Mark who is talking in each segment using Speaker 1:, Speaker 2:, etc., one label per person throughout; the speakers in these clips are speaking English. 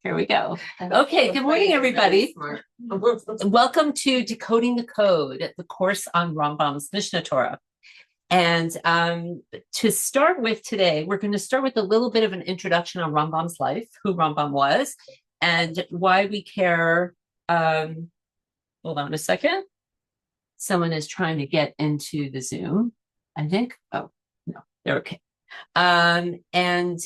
Speaker 1: Here we go. Okay, good morning, everybody. Welcome to Decoding the Code, the course on Rambam's Mishnah Torah. And to start with today, we're going to start with a little bit of an introduction on Rambam's life, who Rambam was, and why we care. Hold on a second. Someone is trying to get into the Zoom, I think. Oh, no, they're okay. And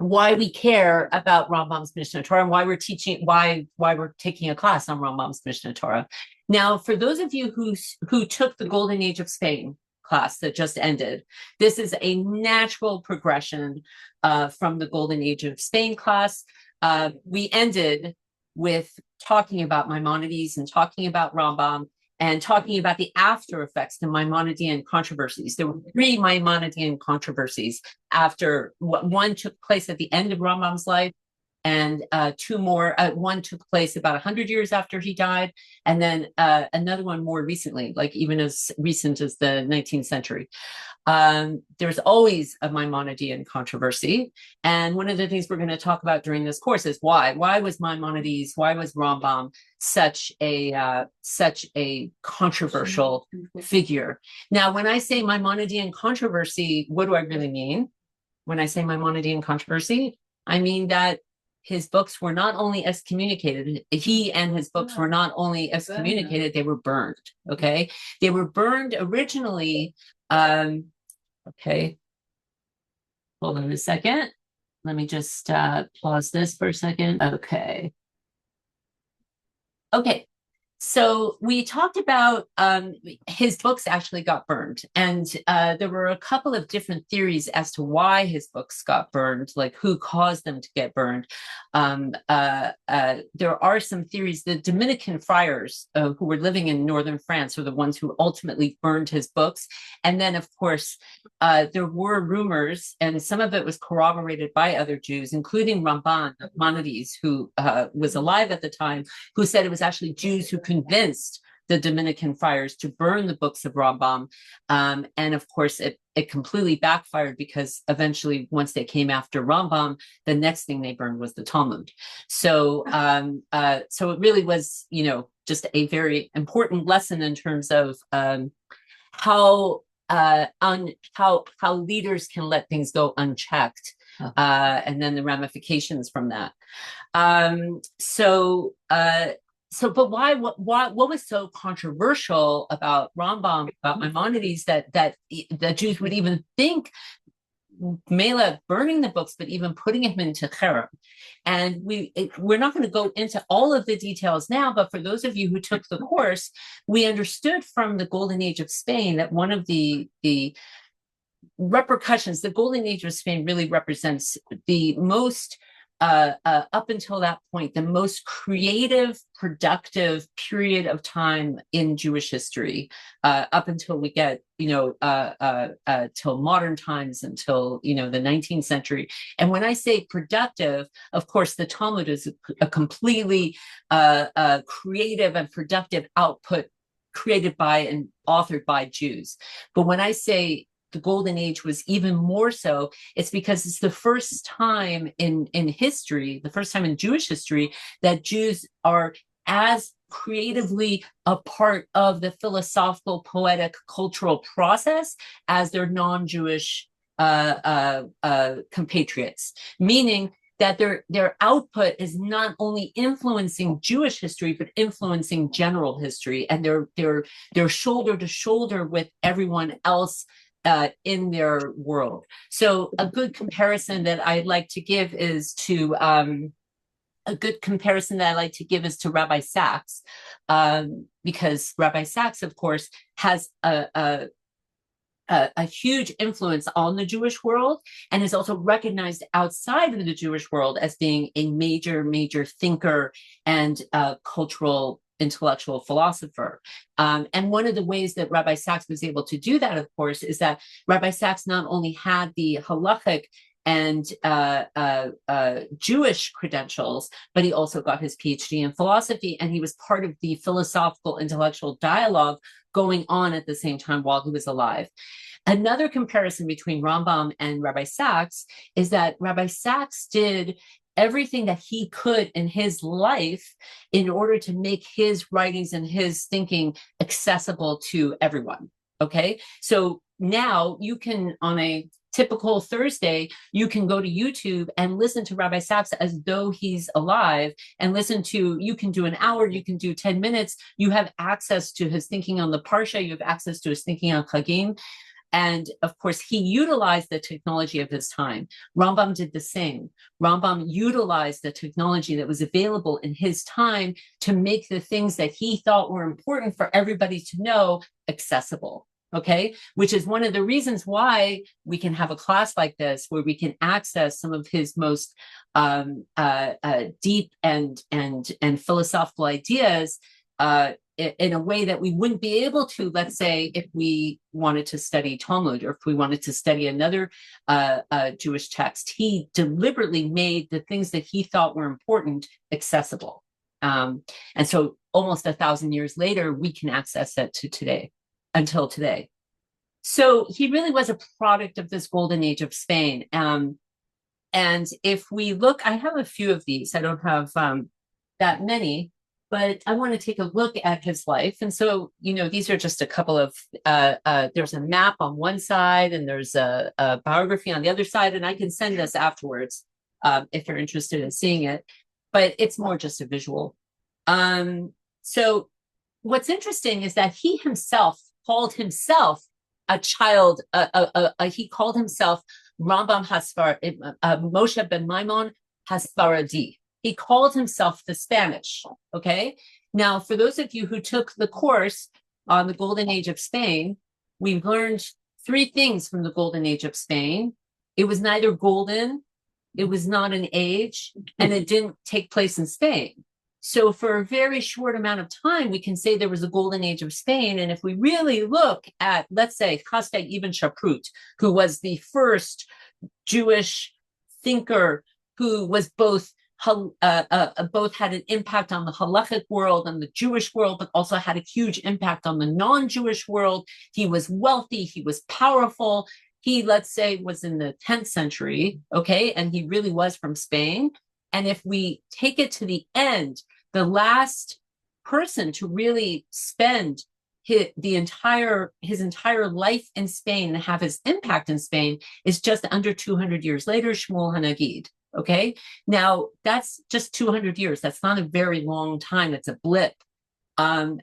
Speaker 1: why we care about Rambam's Mishnah Torah and why we're teaching, why we're taking a class on Rambam's Mishnah Torah. Now, for those of you who took the Golden Age of Spain class that just ended, this is a natural progression from the Golden Age of Spain class. We ended with talking about Maimonides and talking about Rambam and talking about the after effects, the Maimonidean controversies. There were 3 Maimonidean controversies after one took place at the end of Rambam's life, and 2 more. One took place about 100 years after he died, and then another one more recently, like even as recent as the 19th century. There's always a Maimonidean controversy, and one of the things we're going to talk about during this course is why was Maimonides, why was Rambam such a controversial figure? Now, when I say Maimonidean controversy, what do I really mean? When I say Maimonidean controversy, I mean that his books were not only excommunicated, he and his books were not only excommunicated, they were burned. Okay, they were burned originally. Okay, hold on a second. Let me just pause this for a second. Okay. So we talked about his books actually got burned, and there were a couple of different theories as to why his books got burned, like who caused them to get burned. There are some theories. The Dominican friars who were living in northern France were the ones who ultimately burned his books. And then, of course, there were rumors, and some of it was corroborated by other Jews, including Rambam, Maimonides, who was alive at the time, who said it was actually Jews who convinced the Dominican friars to burn the books of Rambam. And of course, it completely backfired, because eventually, once they came after Rambam, the next thing they burned was the Talmud. So it really was, just a very important lesson in terms of how leaders can let things go unchecked, and then the ramifications from that. But what was so controversial about Rambam, about Maimonides, that Jews would even think Mela burning the books, but even putting him into cherem? And we're not going to go into all of the details now, but for those of you who took the course, we understood from the Golden Age of Spain that one of the repercussions, the Golden Age of Spain really represents the most, up until that point, the most creative, productive period of time in Jewish history, up until we get, till modern times, until, the 19th century. And when I say productive, of course, the Talmud is a completely creative and productive output created by and authored by Jews. But when I say the Golden Age was even more so, it's because it's the first time in history, the first time in Jewish history, that Jews are as creatively a part of the philosophical, poetic, cultural process as their non-Jewish compatriots, meaning that their output is not only influencing Jewish history, but influencing general history, and they're shoulder to shoulder with everyone else in their world. So a good comparison that I'd like to give is to Rabbi Sacks, because Rabbi Sacks, of course, has a huge influence on the Jewish world, and is also recognized outside of the Jewish world as being a major thinker and cultural intellectual philosopher. And one of the ways that Rabbi Sacks was able to do that, of course, is that Rabbi Sacks not only had the halakhic and Jewish credentials, but he also got his PhD in philosophy, and he was part of the philosophical intellectual dialogue going on at the same time while he was alive. Another comparison between Rambam and Rabbi Sacks is that Rabbi Sacks did everything that he could in his life in order to make his writings and his thinking accessible to everyone. Okay, so now you can, on a typical Thursday, you can go to YouTube and listen to Rabbi Sacks as though he's alive, and you can do an hour, you can do 10 minutes. You have access to his thinking on the Parsha, you have access to his thinking on Chagim. And of course, he utilized the technology of his time. Rambam did the same. Rambam utilized the technology that was available in his time to make the things that he thought were important for everybody to know accessible. Okay, which is one of the reasons why we can have a class like this, where we can access some of his most deep and philosophical ideas in a way that we wouldn't be able to, let's say, if we wanted to study Talmud, or if we wanted to study another Jewish text. He deliberately made the things that he thought were important accessible. And so almost 1,000 years later, we can access it to today, until today. So he really was a product of this golden age of Spain. And if we look, I have a few of these. I don't have that many, but I want to take a look at his life. And so, these are just a couple of, there's a map on one side, and there's a biography on the other side, and I can send this afterwards if you're interested in seeing it, but it's more just a visual. So what's interesting is that he himself called himself a child, he called himself Rambam Moshe ben Maimon Hasfaradi. He called himself the Spanish, okay? Now, for those of you who took the course on the Golden Age of Spain, we've learned three things from the Golden Age of Spain. It was neither golden, it was not an age, and it didn't take place in Spain. So for a very short amount of time, we can say there was a golden age of Spain. And if we really look at, let's say, Chasdai Ibn Shaprut, who was the first Jewish thinker who was both had an impact on the halakhic world and the Jewish world, but also had a huge impact on the non-Jewish world. He was wealthy, he was powerful. He, let's say, was in the 10th century, okay? And he really was from Spain. And if we take it to the end, the last person to really spend his entire life in Spain and have his impact in Spain is just under 200 years later, Shmuel HaNagid. Okay, now that's just 200 years. That's not a very long time. It's a blip. And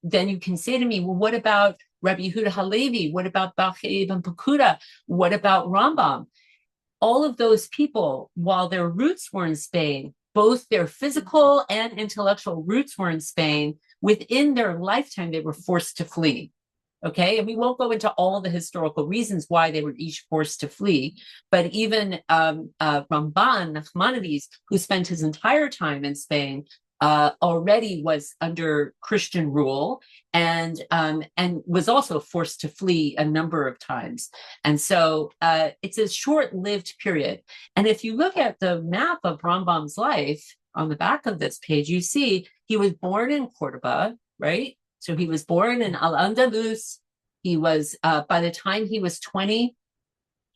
Speaker 1: then you can say to me, well, what about Rabbi Yehuda Halevi? What about Bachai ibn Pakuda? What about Rambam? All of those people, while their roots were in Spain, both their physical and intellectual roots were in Spain, within their lifetime, they were forced to flee. Okay, and we won't go into all the historical reasons why they were each forced to flee, but even Ramban, Nachmanides, who spent his entire time in Spain, already was under Christian rule and was also forced to flee a number of times. And so it's a short-lived period. And if you look at the map of Rambam's life on the back of this page, you see he was born in Cordoba, right? So he was born in Al-Andalus. He was, by the time he was 20,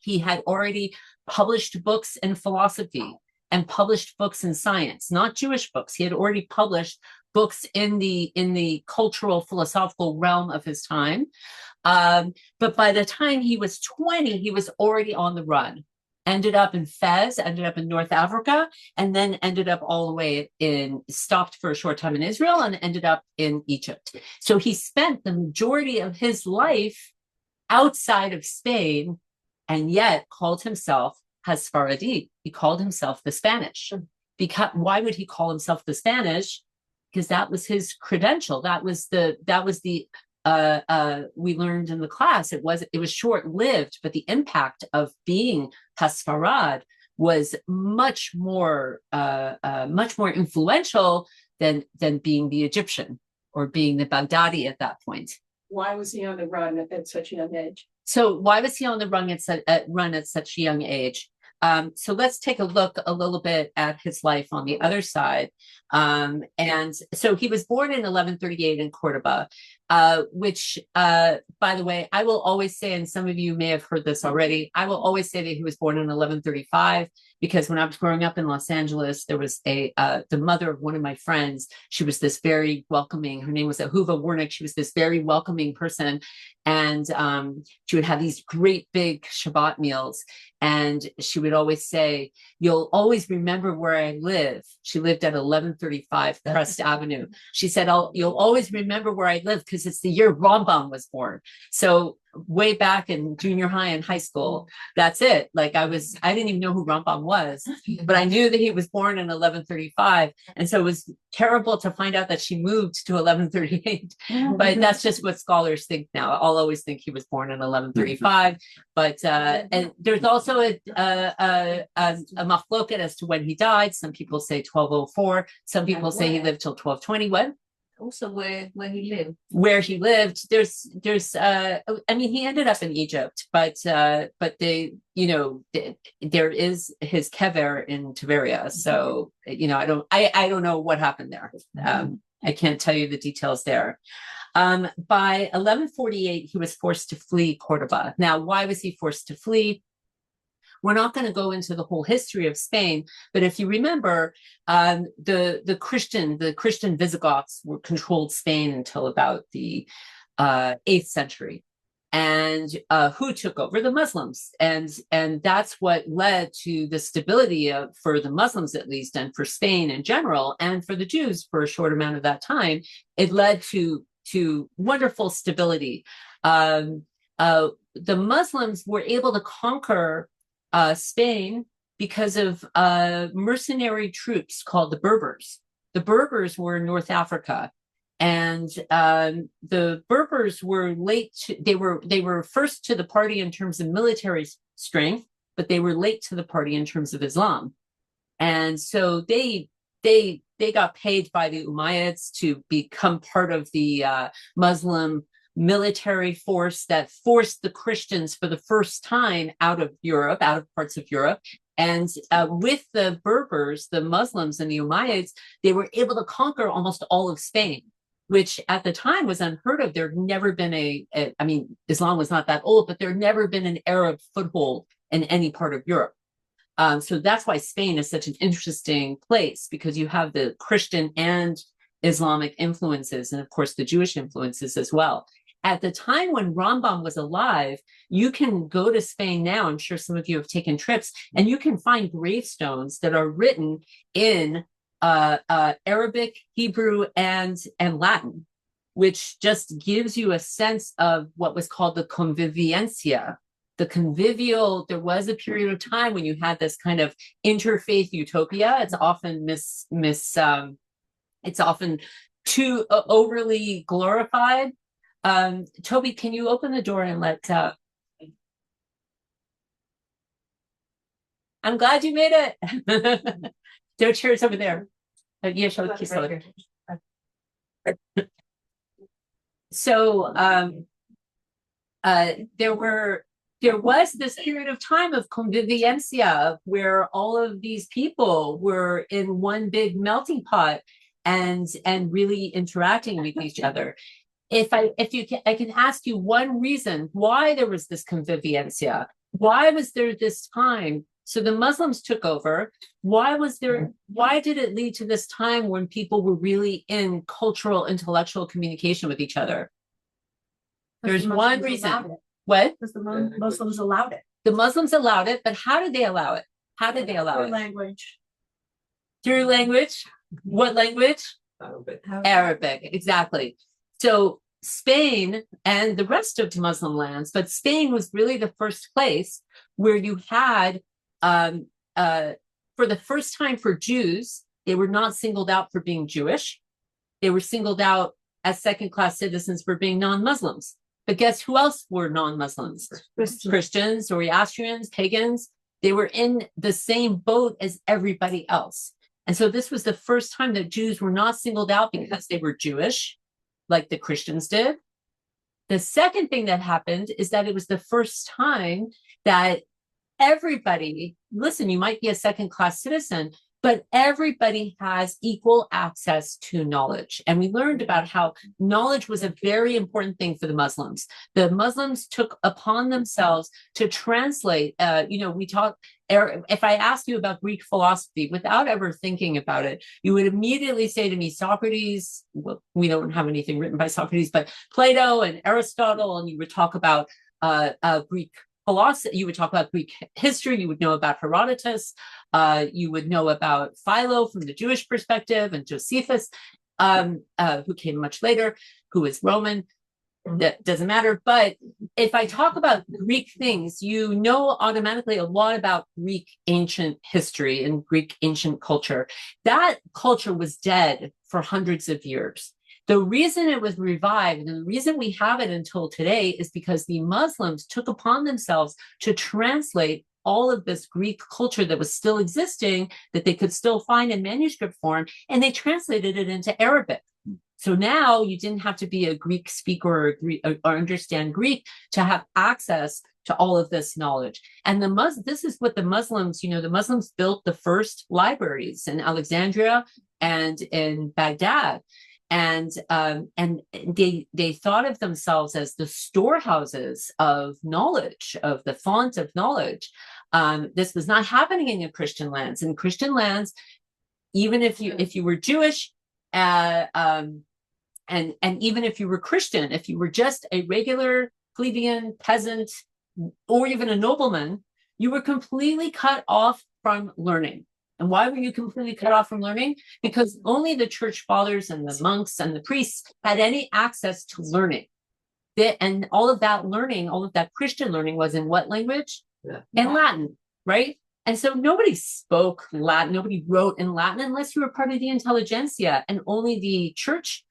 Speaker 1: he had already published books in philosophy and published books in science, not Jewish books. He had already published books in the cultural, philosophical realm of his time. But by the time he was 20, he was already on the run. Ended up in Fez, ended up in North Africa, and then ended up all the way stopped for a short time in Israel and ended up in Egypt. So he spent the majority of his life outside of Spain, and yet called himself Hasfaradi. He called himself the Spanish. Because why would he call himself the Spanish? Because that was his credential. That was the we learned in the class, it was short-lived, but the impact of being Hasfarad was much more influential than being the Egyptian or being the Baghdadi at that point.
Speaker 2: Why was he on the run at such a young age?
Speaker 1: So why was he on the run at such a young age? So let's take a look a little bit at his life on the other side. And so he was born in 1138 in Cordoba. which, by the way, I will always say, and some of you may have heard this already, I will always say that he was born in 1135, because when I was growing up in Los Angeles, there was the mother of one of my friends. She was this very welcoming, her name was Ahuva Warnick. She was this very welcoming person. And she would have these great big Shabbat meals. And she would always say, "You'll always remember where I live." She lived at 1135 Crest Avenue. She said, "You'll always remember where I live because it's the year Rambam was born." So way back in junior high and high school, that's it. Like I didn't even know who Rambam was, but I knew that he was born in 1135. And so it was terrible to find out that she moved to 1138. But that's just what scholars think now. I'll always think he was born in 1135. But and there's also a machloket as to when he died. Some people say 1204. Some people say he lived till 1220. What?
Speaker 3: Also where he lived.
Speaker 1: Where he lived, there's I mean, he ended up in Egypt, but they, there is his kever in Tiberia. So, I don't know what happened there. I can't tell you the details there. By 1148, he was forced to flee Cordoba. Now, why was he forced to flee? We're not going to go into the whole history of Spain, but if you remember, the Christian Visigoths controlled Spain until about the 8th century. And who took over? The Muslims. And that's what led to the stability for the Muslims, at least, and for Spain in general, and for the Jews for a short amount of that time. It led to wonderful stability. The Muslims were able to conquer Spain because of mercenary troops called the Berbers. The Berbers were in North Africa, and the Berbers were they were first to the party in terms of military strength, but they were late to the party in terms of Islam. And so they got paid by the Umayyads to become part of the Muslim military force that forced the Christians for the first time out of parts of Europe. And with the Berbers, the Muslims and the Umayyads, they were able to conquer almost all of Spain, which at the time was unheard of. There'd never been I mean, Islam was not that old, but there'd never been an Arab foothold in any part of Europe. So that's why Spain is such an interesting place, because you have the Christian and Islamic influences, and of course the Jewish influences as well. At the time when Rambam was alive, you can go to Spain now. I'm sure some of you have taken trips, and you can find gravestones that are written in Arabic, Hebrew, and Latin, which just gives you a sense of what was called the conviviencia. The convivial, there was a period of time when you had this kind of interfaith utopia. It's often it's often too overly glorified. Toby, can you open the door and let I'm glad you made it. There are chairs over there. So there was this period of time of conviviencia where all of these people were in one big melting pot and really interacting with each other. I can ask you one reason why there was this conviviencia. Why was there this time? So the Muslims took over. Why did it lead to this time when people were really in cultural, intellectual communication with each other? There's one reason. What?
Speaker 2: Because the Muslims allowed it.
Speaker 1: The Muslims allowed it, but how did they allow it? How did they allow it?
Speaker 2: Language.
Speaker 1: Through language? What language? Arabic, exactly. So Spain and the rest of Muslim lands, but Spain was really the first place where you had, for the first time for Jews, they were not singled out for being Jewish. They were singled out as second-class citizens for being non-Muslims. But guess who else were non-Muslims? Christians, Zoroastrians, pagans. They were in the same boat as everybody else. And so this was the first time that Jews were not singled out because they were Jewish, like the Christians did. The second thing that happened is that it was the first time that everybody, listen, you might be a second-class citizen, but everybody has equal access to knowledge. And we learned about how knowledge was a very important thing for the Muslims. The Muslims took upon themselves to translate, if I asked you about Greek philosophy without ever thinking about it, you would immediately say to me, Socrates, well, we don't have anything written by Socrates, but Plato and Aristotle, and you would talk about Greek philosophy, you would talk about Greek history, you would know about Herodotus, you would know about Philo from the Jewish perspective, and Josephus, who came much later, who is Roman. That doesn't matter. But if I talk about Greek things, you know automatically a lot about Greek ancient history and Greek ancient culture. That culture was dead for hundreds of years. The reason it was revived and the reason we have it until today is because the Muslims took upon themselves to translate all of this Greek culture that was still existing, that they could still find in manuscript form, and they translated it into Arabic. So now you didn't have to be a Greek speaker or understand Greek to have access to all of this knowledge. And this is what the Muslims, the Muslims built the first libraries in Alexandria and in Baghdad. And they thought of themselves as the storehouses of knowledge, of the font of knowledge. This was not happening in Christian lands. In Christian lands, even if you were Jewish, and even if you were Christian, if you were just a regular plebeian peasant or even a nobleman, you were completely cut off from learning. And why were you completely cut off from learning? Because only the church fathers and the monks and the priests had any access to learning. And all of that learning, all of that Christian learning was in what language? In Latin, right? And so nobody spoke Latin, nobody wrote in Latin unless you were part of the intelligentsia, and only the church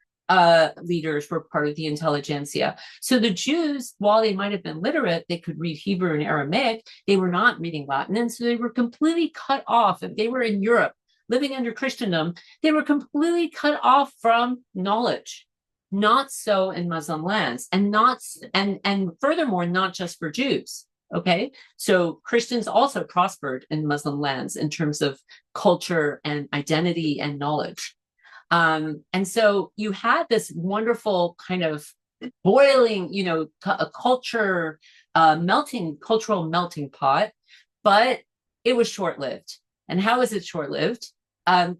Speaker 1: leaders were part of the intelligentsia. So the Jews, while they might have been literate, they could read Hebrew and Aramaic, they were not reading Latin. And so they were completely cut off. If they were in Europe living under Christendom, they were completely cut off from knowledge. Not so in Muslim lands, and furthermore, not just for Jews. Okay, so Christians also prospered in Muslim lands in terms of culture and identity and knowledge. And so you had this wonderful kind of boiling, a cultural melting pot, but it was short-lived. And how is it short-lived?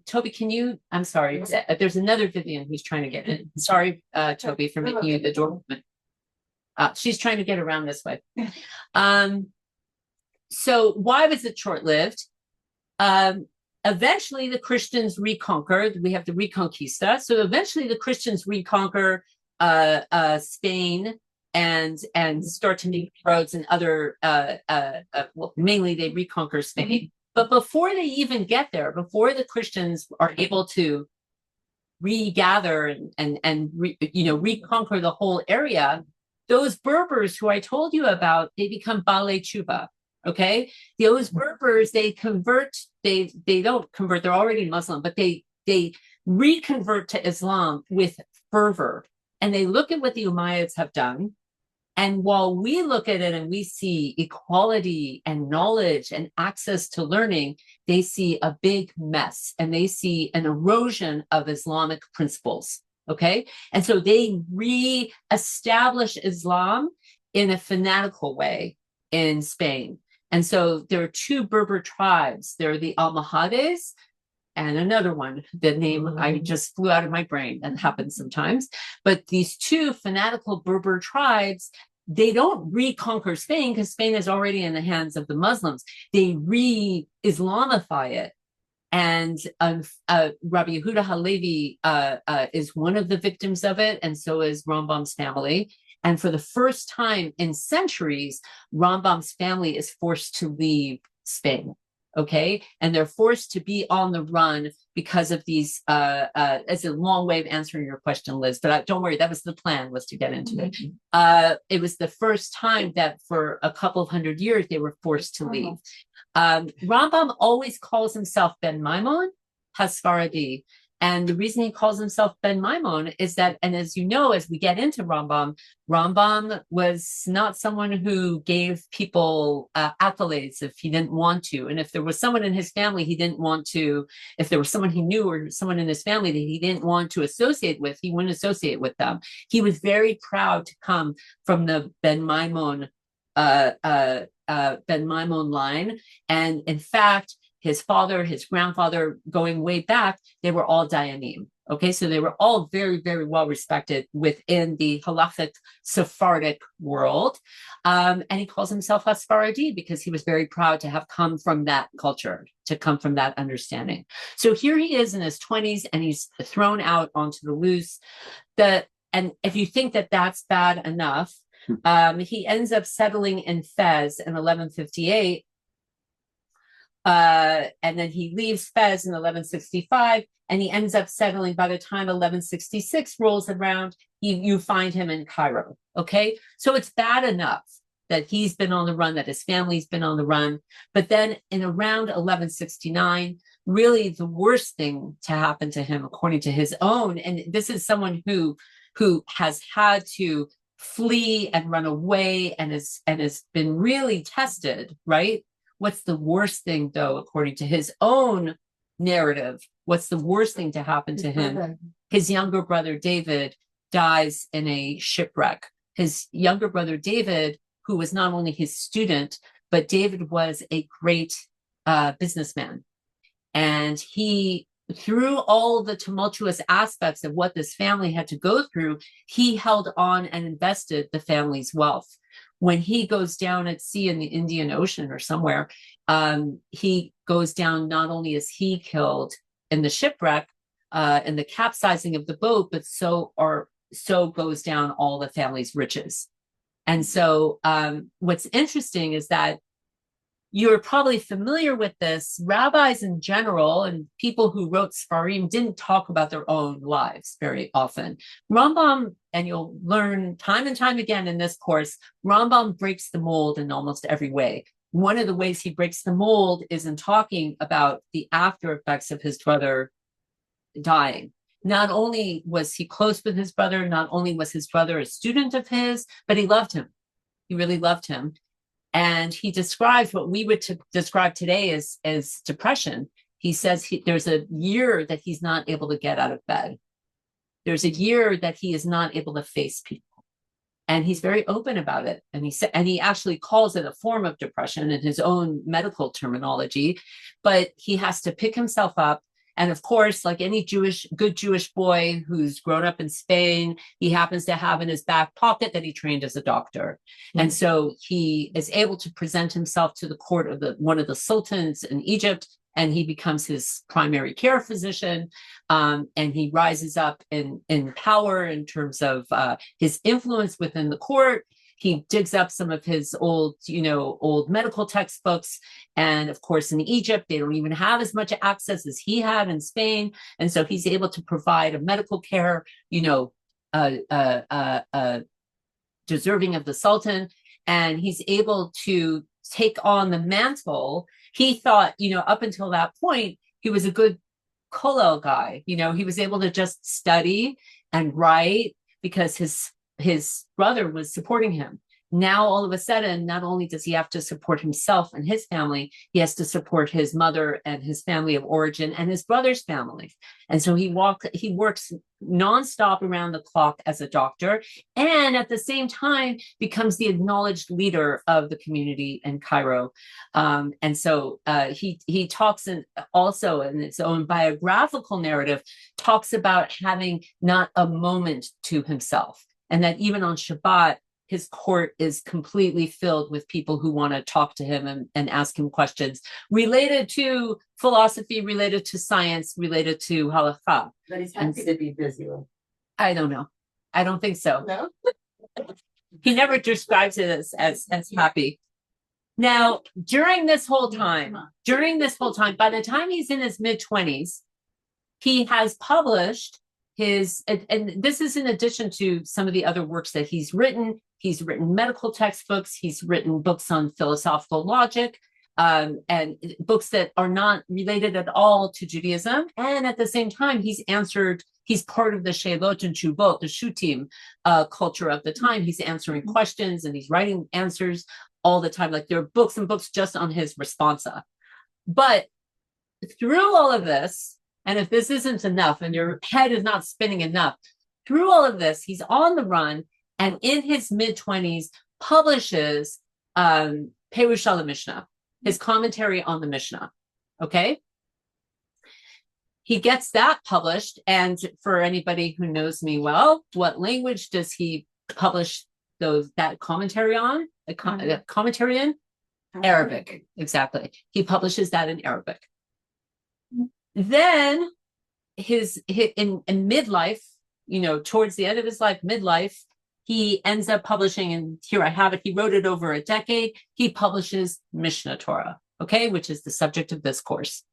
Speaker 1: Toby, I'm sorry, there's another Vivian who's trying to get in. Sorry, Toby, for making you the door woman. She's trying to get around this way. So why was it short-lived? Eventually, the Christians reconquered. We have the Reconquista. So eventually, the Christians reconquer Spain and start to make roads and other. Mainly, they reconquer Spain. Mm-hmm. But before they even get there, before the Christians are able to regather and reconquer the whole area, those Berbers who I told you about, they become Balei Chuba. Okay, those Berbers, they convert. They don't convert. They're already Muslim, but they reconvert to Islam with fervor. And they look at what the Umayyads have done. And while we look at it and we see equality and knowledge and access to learning, they see a big mess and they see an erosion of Islamic principles. Okay, and so they re-establish Islam in a fanatical way in Spain. And so there are two Berber tribes. There are the Almohades and another one, the name I just flew out of my brain. That happens sometimes. But these two fanatical Berber tribes, they don't reconquer Spain because Spain is already in the hands of the Muslims. They re-Islamify it. And Rabbi Yehuda Halevi is one of the victims of it, and so is Rambam's family. And for the first time in centuries, Rambam's family is forced to leave Spain, okay? And they're forced to be on the run because of these, it's a long way of answering your question, Liz, but don't worry, that was the plan, was to get into it. It was the first time that for a couple of hundred years, they were forced to leave. Rambam always calls himself Ben Maimon Hasfaradi. And the reason he calls himself Ben Maimon is that, and as you know, as we get into Rambam was not someone who gave people accolades if he didn't want to. And if there was someone in his family he didn't want to, if there was someone he knew or someone in his family that he didn't want to associate with, he wouldn't associate with them. He was very proud to come from the Ben Maimon line. And in fact, his father, his grandfather, going way back, they were all Dayanim. Okay, so they were all very, very well respected within the halakhic Sephardic world. And he calls himself a Sfaradi because he was very proud to have come from that culture, to come from that understanding. So here he is in his 20s and he's thrown out onto the loose. And if you think that that's bad enough, he ends up settling in Fez in 1158. And then he leaves Fez in 1165, and he ends up settling by the time 1166 rolls around, you find him in Cairo. Okay, so it's bad enough that he's been on the run, that his family's been on the run. But then in around 1169, really the worst thing to happen to him, according to his own, and this is someone who has had to flee and run away and has been really tested, right? What's the worst thing, though, according to his own narrative? What's the worst thing to happen to him? His younger brother, David, dies in a shipwreck. His younger brother, David, who was not only his student, but David was a great businessman. And he, through all the tumultuous aspects of what this family had to go through, he held on and invested the family's wealth. When he goes down at sea in the Indian Ocean or somewhere, he goes down, not only is he killed in the shipwreck, in the capsizing of the boat, but so goes down all the family's riches. And so what's interesting is that you're probably familiar with this. Rabbis in general and people who wrote Sfarim didn't talk about their own lives very often. Rambam, and you'll learn time and time again in this course, Rambam breaks the mold in almost every way. One of the ways he breaks the mold is in talking about the after effects of his brother dying. Not only was he close with his brother, not only was his brother a student of his, but he loved him. He really loved him. And he describes what we would describe today as depression. He says there's a year that he's not able to get out of bed. There's a year that he is not able to face people. And he's very open about it. And he actually calls it a form of depression in his own medical terminology. But he has to pick himself up. And of course, like any good Jewish boy who's grown up in Spain, he happens to have in his back pocket that he trained as a doctor. Mm-hmm. And so he is able to present himself to the court of one of the sultans in Egypt, and he becomes his primary care physician. And he rises up in power in terms of his influence within the court. He digs up some of his old medical textbooks. And of course, in Egypt, they don't even have as much access as he had in Spain. And so he's able to provide a medical care, deserving of the Sultan. And he's able to take on the mantle. He thought, up until that point, he was a good kollel guy. He was able to just study and write because his brother was supporting him. Now, all of a sudden, not only does he have to support himself and his family, he has to support his mother and his family of origin and his brother's family. And so he works nonstop around the clock as a doctor, and at the same time becomes the acknowledged leader of the community in Cairo. And so he talks also in its own biographical narrative, talks about having not a moment to himself. And that even on Shabbat, his court is completely filled with people who want to talk to him and ask him questions related to philosophy, related to science, related to halakha.
Speaker 3: But he's happy to be busy.
Speaker 1: I don't know. I don't think so.
Speaker 3: No?
Speaker 1: He never describes it as happy. Now, during this whole time, by the time he's in his mid-20s, he has published and this is in addition to some of the other works that he's written. He's written medical textbooks. He's written books on philosophical logic. and books that are not related at all to Judaism. And at the same time, he's part of the Sheilot and Shuvot, the Shutim culture of the time. He's answering questions and he's writing answers all the time. Like there are books and books just on his responsa. But through all of this, and if this isn't enough and your head is not spinning enough, through all of this, he's on the run and in his mid-20s publishes Perush al Mishnah, his commentary on the Mishnah. Okay? He gets that published, and for anybody who knows me well, what language does he publish that commentary on? A commentary in? Arabic, exactly. He publishes that in Arabic. Then in midlife, towards the end of his life, midlife, he ends up publishing, and here I have it, he wrote it over a decade. He publishes Mishnah Torah, okay, which is the subject of this course.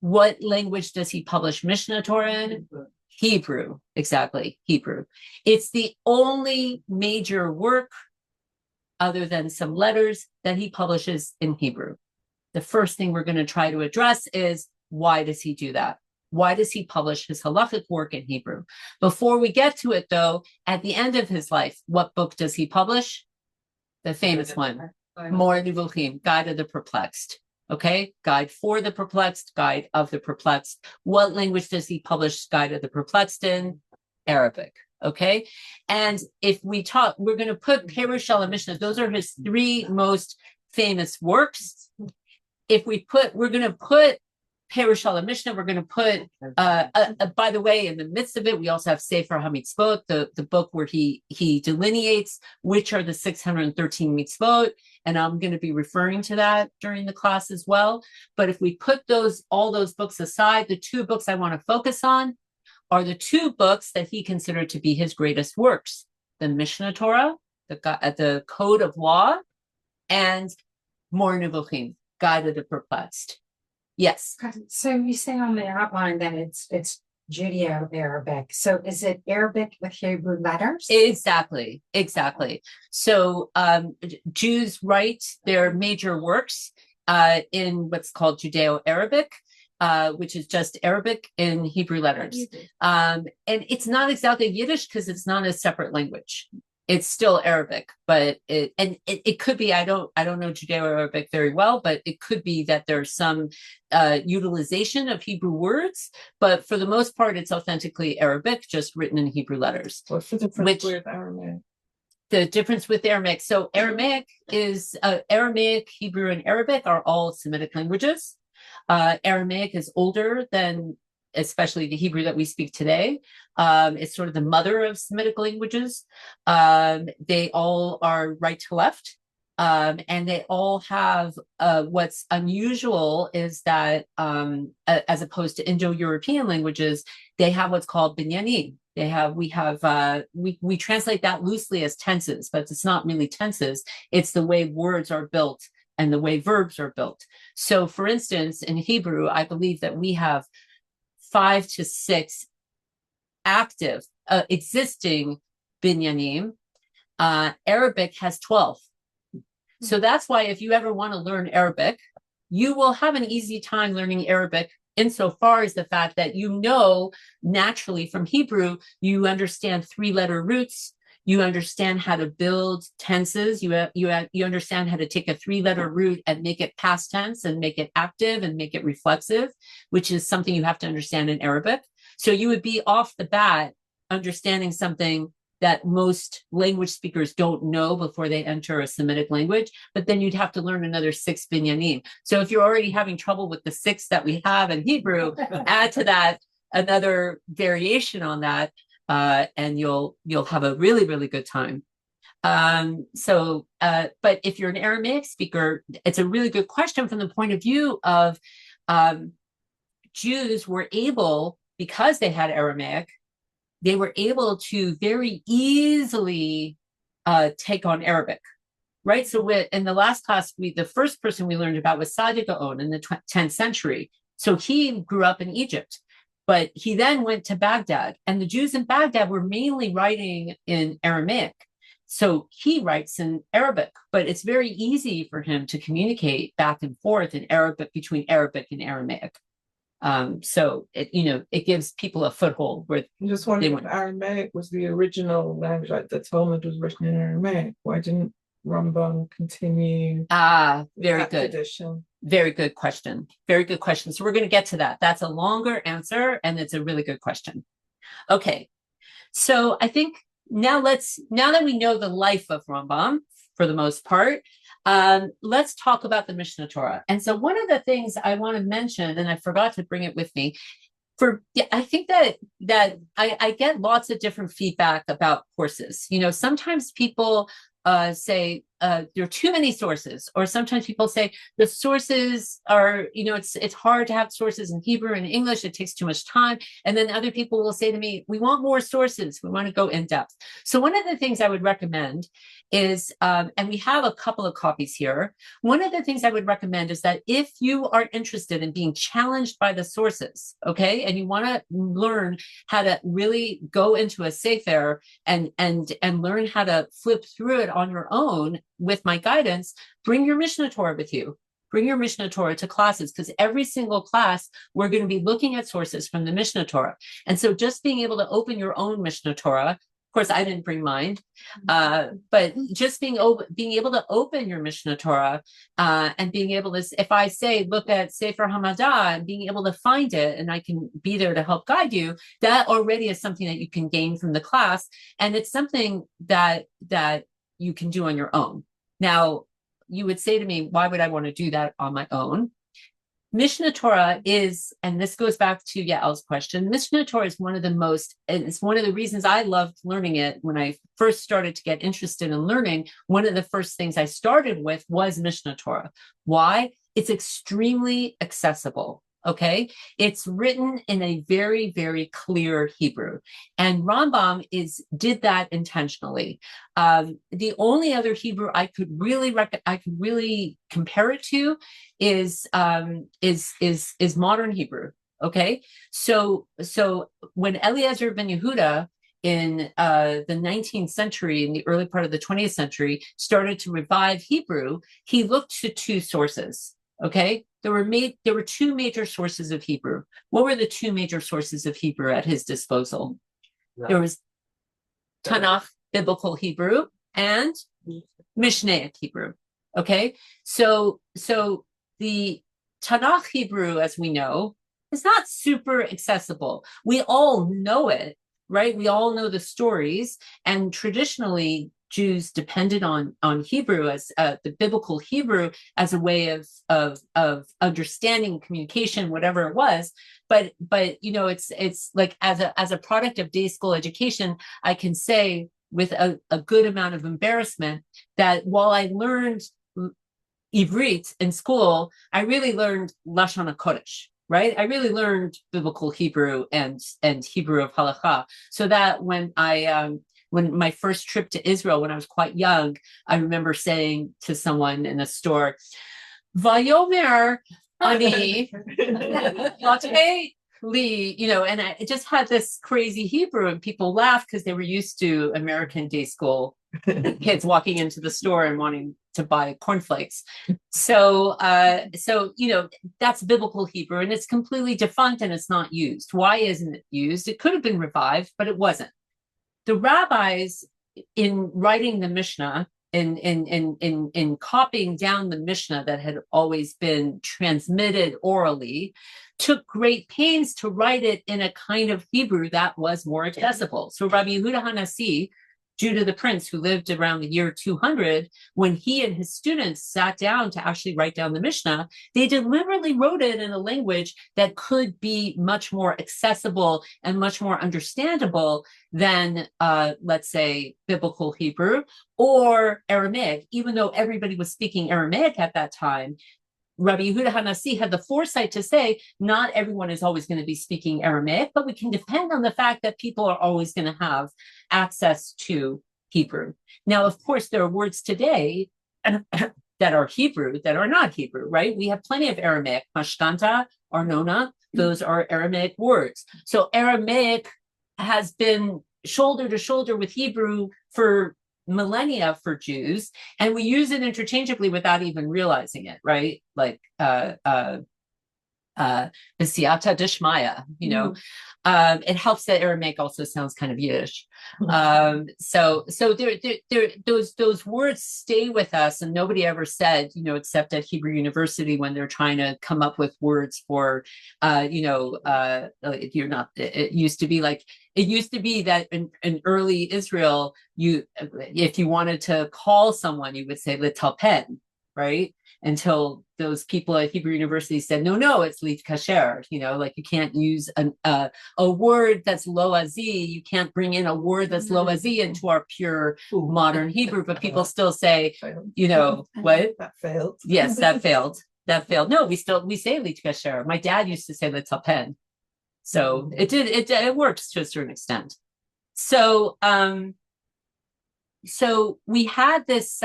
Speaker 1: What language does he publish Mishnah Torah in? Hebrew, exactly, Hebrew. It's the only major work, other than some letters, that he publishes in Hebrew. The first thing we're going to try to address is, why does he do that? Why does he publish his halakhic work in Hebrew? Before we get to it, though, at the end of his life, what book does he publish? The famous one, More Nivuchim, Guide of the Perplexed. Okay, Guide for the Perplexed, Guide of the Perplexed. What language does he publish Guide of the Perplexed in? Arabic. Okay, and if we talk, we're going to put Perush al Mishnah. Those are his three most famous works. We're going to put Perush al Mishnah. We're going to put, by the way, in the midst of it, we also have Sefer HaMitzvot, the book where he delineates which are the 613 mitzvot, and I'm going to be referring to that during the class as well. But if we put all those books aside, the two books I want to focus on are the two books that he considered to be his greatest works: the Mishnah Torah, the Code of Law, and More Nivuchim, Guide of the Perplexed. Yes.
Speaker 2: So you say on the outline that it's Judeo-Arabic. So is it Arabic with Hebrew letters?
Speaker 1: Exactly. So Jews write their major works in what's called Judeo-Arabic, which is just Arabic in Hebrew letters. And it's not exactly Yiddish because it's not a separate language. It's still Arabic, but it could be, I don't know Judeo-Arabic very well, but it could be that there's some utilization of Hebrew words, but for the most part, it's authentically Arabic, just written in Hebrew letters.
Speaker 4: What's the difference with Aramaic?
Speaker 1: The difference with Aramaic. So Aramaic is, Aramaic, Hebrew, and Arabic are all Semitic languages. Aramaic is older than especially the Hebrew that we speak today. It's sort of the mother of Semitic languages. They all are right to left. And they all have, what's unusual is that, as opposed to Indo-European languages, they have what's called binyanim. We translate that loosely as tenses, but it's not really tenses. It's the way words are built and the way verbs are built. So for instance, in Hebrew, I believe that we have 5 to 6 active, existing binyanim. Arabic has 12. So that's why if you ever want to learn Arabic, you will have an easy time learning Arabic insofar as the fact that naturally from Hebrew, you understand 3-letter roots, you understand how to build tenses, you understand how to take a 3-letter root and make it past tense and make it active and make it reflexive, which is something you have to understand in Arabic. So you would be off the bat understanding something that most language speakers don't know before they enter a Semitic language, but then you'd have to learn another 6 binyanim. So if you're already having trouble with the 6 that we have in Hebrew, add to that another variation on that, and you'll have a really, really good time. But if you're an Aramaic speaker, it's a really good question from the point of view of Jews were able, because they had Aramaic, they were able to very easily take on Arabic, right? So in the last class, the first person we learned about was Saadia Gaon in the 10th century. So he grew up in Egypt, but he then went to Baghdad, and the Jews in Baghdad were mainly writing in Aramaic. So he writes in Arabic, but it's very easy for him to communicate back and forth in Arabic between Arabic and Aramaic. So it gives people a foothold where
Speaker 4: I'm just wondering if Aramaic was the original language, like the Talmud was written in Aramaic. Why didn't Rambam continue
Speaker 1: very
Speaker 4: that
Speaker 1: good.
Speaker 4: tradition?
Speaker 1: Very good question. Very good question. So we're going to get to that. That's a longer answer, and it's a really good question. Okay. So I think now that we know the life of Rambam for the most part, let's talk about the Mishnah Torah. And so one of the things I want to mention, and I forgot to bring it with me, I think that I get lots of different feedback about courses. Sometimes people say there are too many sources, or sometimes people say the sources are, it's hard to have sources in Hebrew and English, it takes too much time. And then other people will say to me, we want more sources, we want to go in depth. So one of the things I would recommend is, and we have a couple of copies here, one of the things I would recommend is that if you are interested in being challenged by the sources, okay, and you want to learn how to really go into a sefer and learn how to flip through it on your own with my guidance, bring your Mishnah Torah with you. Bring your Mishnah Torah to classes, because every single class, we're going to be looking at sources from the Mishnah Torah. And so just being able to open your own Mishnah Torah, of course, I didn't bring mine, but just being able to open your Mishnah Torah and being able to, if I say, look at Sefer Hamadah, and being able to find it, and I can be there to help guide you, that already is something that you can gain from the class. And it's something that you can do on your own. Now, you would say to me, why would I want to do that on my own? Mishnah Torah is, and this goes back to Yael's question, Mishnah Torah is one of the most, and it's one of the reasons I loved learning it when I first started to get interested in learning. One of the first things I started with was Mishnah Torah. Why? It's extremely accessible. Okay, it's written in a very, very clear Hebrew, and Rambam did that intentionally. The only other Hebrew I could really compare it to is modern Hebrew. Okay, so when Eliezer ben Yehuda in the 19th century, in the early part of the 20th century, started to revive Hebrew, he looked to two sources. Okay, there were two major sources of Hebrew. What were the two major sources of Hebrew at his disposal? There was Tanakh, biblical Hebrew, and Mishnaic Hebrew. Okay, so the Tanakh Hebrew, as we know, is not super accessible. We all know it, right? We all know the stories, and traditionally Jews depended on Hebrew as the biblical Hebrew as a way of understanding communication, whatever it was. But it's like as a product of day school education, I can say with a good amount of embarrassment that while I learned Ivrit in school, I really learned Lashon HaKodesh. Right, I really learned biblical Hebrew and Hebrew of halakha, so that when my first trip to Israel, when I was quite young, I remember saying to someone in a store, "Vayomer ani latei li," and I just had this crazy Hebrew, and people laughed because they were used to American day school kids walking into the store and wanting to buy cornflakes. So that's biblical Hebrew, and it's completely defunct and it's not used. Why isn't it used? It could have been revived, but it wasn't. The rabbis, in writing the Mishnah, in copying down the Mishnah that had always been transmitted orally, took great pains to write it in a kind of Hebrew that was more accessible. So Rabbi Yehuda HaNasi, Judah the Prince, who lived around the year 200, when he and his students sat down to actually write down the Mishnah, they deliberately wrote it in a language that could be much more accessible and much more understandable than, let's say, biblical Hebrew or Aramaic. Even though everybody was speaking Aramaic at that time, Rabbi Yehuda HaNasi had the foresight to say, not everyone is always going to be speaking Aramaic, but we can depend on the fact that people are always going to have access to Hebrew. Now, of course, there are words today that are Hebrew that are not Hebrew, right? We have plenty of Aramaic. Mashkanta, Arnona, those are Aramaic words. So Aramaic has been shoulder to shoulder with Hebrew for millennia for Jews, and we use it interchangeably without even realizing it, right? Like B'siyata Dishmaya, it helps that Aramaic also sounds kind of Yiddish. So those words stay with us, and nobody ever said, except at Hebrew University when they're trying to come up with words for, you're not. It used to be that in early Israel, if you wanted to call someone, you would say litalpen, right? Until those people at Hebrew University said, no, it's lit kasher, like you can't use a word that's loazi, you can't bring in a word that's loazi into our pure modern Hebrew, but people still say, what?
Speaker 4: That failed.
Speaker 1: Yes, that failed. No, we say lit kasher. My dad used to say litalpen. So it works to a certain extent. So we had this